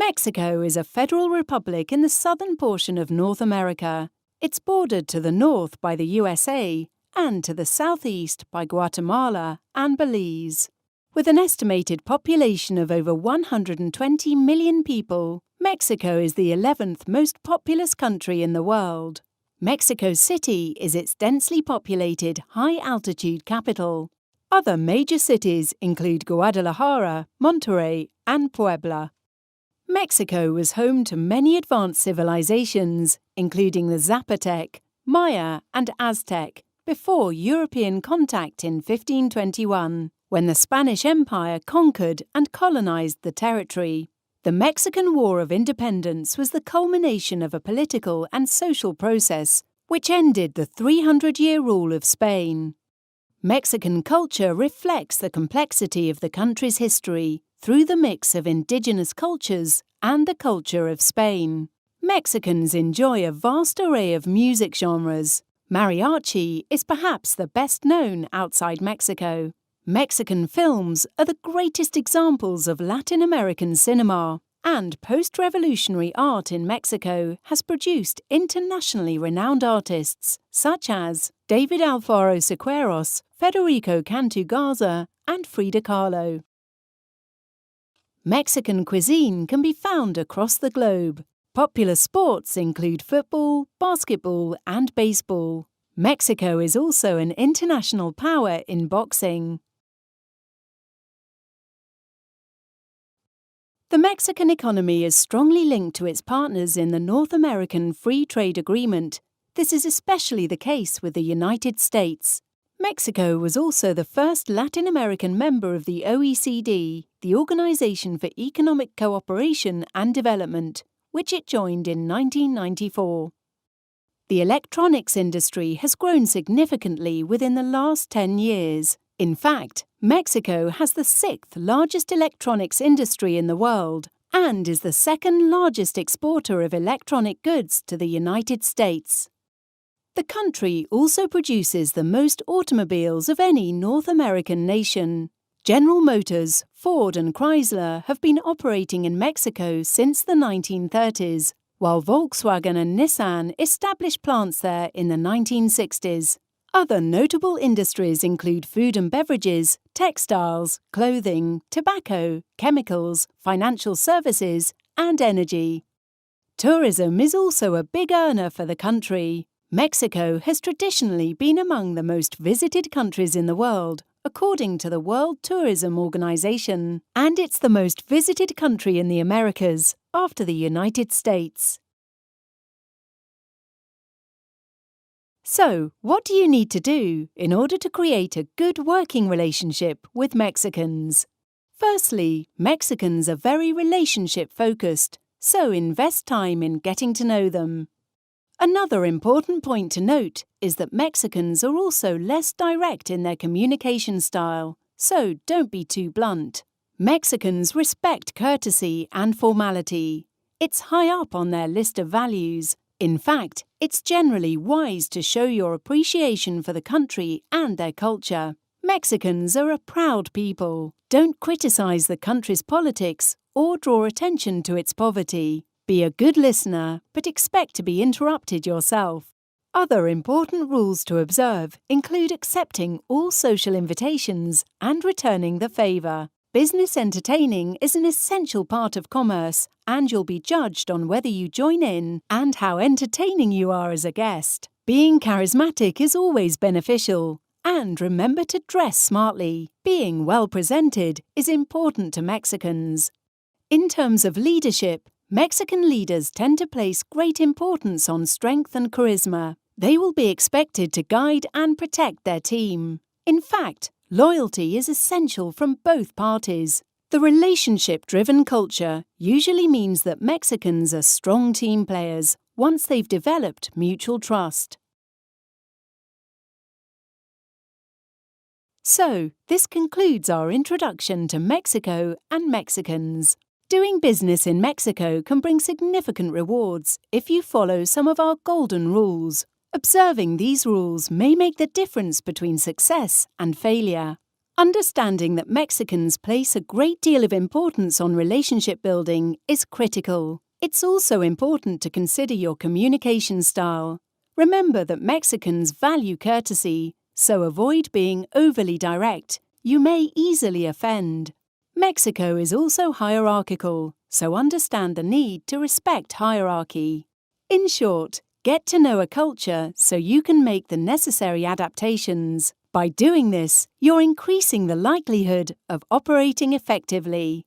Mexico is a federal republic in the southern portion of North America. It's bordered to the north by the USA and to the southeast by Guatemala and Belize. With an estimated population of over 120 million people, Mexico is the 11th most populous country in the world. Mexico City is its densely populated, high-altitude capital. Other major cities include Guadalajara, Monterrey, and Puebla. Mexico was home to many advanced civilizations, including the Zapotec, Maya, and Aztec, before European contact in 1521, when the Spanish Empire conquered and colonized the territory. The Mexican War of Independence was the culmination of a political and social process which ended the 300-year rule of Spain. Mexican culture reflects the complexity of the country's history through the mix of indigenous cultures and the culture of Spain. Mexicans enjoy a vast array of music genres. Mariachi is perhaps the best known outside Mexico. Mexican films are the greatest examples of Latin American cinema, and post-revolutionary art in Mexico has produced internationally renowned artists such as David Alfaro Siqueiros, Federico Cantu Garza, and Frida Kahlo. Mexican cuisine can be found across the globe. Popular sports include football, basketball, and baseball. Mexico is also an international power in boxing. The Mexican economy is strongly linked to its partners in the North American Free Trade Agreement. This is especially the case with the United States. Mexico was also the first Latin American member of the OECD, the Organization for Economic Cooperation and Development, which it joined in 1994. The electronics industry has grown significantly within the last 10 years. In fact, Mexico has the 6th largest electronics industry in the world and is the 2nd largest exporter of electronic goods to the United States. The country also produces the most automobiles of any North American nation. General Motors, Ford, and Chrysler have been operating in Mexico since the 1930s, while Volkswagen and Nissan established plants there in the 1960s. Other notable industries include food and beverages, textiles, clothing, tobacco, chemicals, financial services, and energy. Tourism is also a big earner for the country. Mexico has traditionally been among the most visited countries in the world, according to the World Tourism Organization, and it's the most visited country in the Americas, after the United States. So, what do you need to do in order to create a good working relationship with Mexicans? Firstly, Mexicans are very relationship-focused, so invest time in getting to know them. Another important point to note is that Mexicans are also less direct in their communication style, so don't be too blunt. Mexicans respect courtesy and formality. It's high up on their list of values. In fact, it's generally wise to show your appreciation for the country and their culture. Mexicans are a proud people. Don't criticize the country's politics or draw attention to its poverty. Be a good listener, but expect to be interrupted yourself. Other important rules to observe include accepting all social invitations and returning the favor. Business entertaining is an essential part of commerce, and you'll be judged on whether you join in and how entertaining you are as a guest. Being charismatic is always beneficial. And remember to dress smartly. Being well presented is important to Mexicans. In terms of leadership, Mexican leaders tend to place great importance on strength and charisma. They will be expected to guide and protect their team. In fact, loyalty is essential from both parties. The relationship-driven culture usually means that Mexicans are strong team players once they've developed mutual trust. So, this concludes our introduction to Mexico and Mexicans. Doing business in Mexico can bring significant rewards if you follow some of our golden rules. Observing these rules may make the difference between success and failure. Understanding that Mexicans place a great deal of importance on relationship building is critical. It's also important to consider your communication style. Remember that Mexicans value courtesy, so avoid being overly direct. You may easily offend. Mexico is also hierarchical, so understand the need to respect hierarchy. In short, get to know a culture so you can make the necessary adaptations. By doing this, you're increasing the likelihood of operating effectively.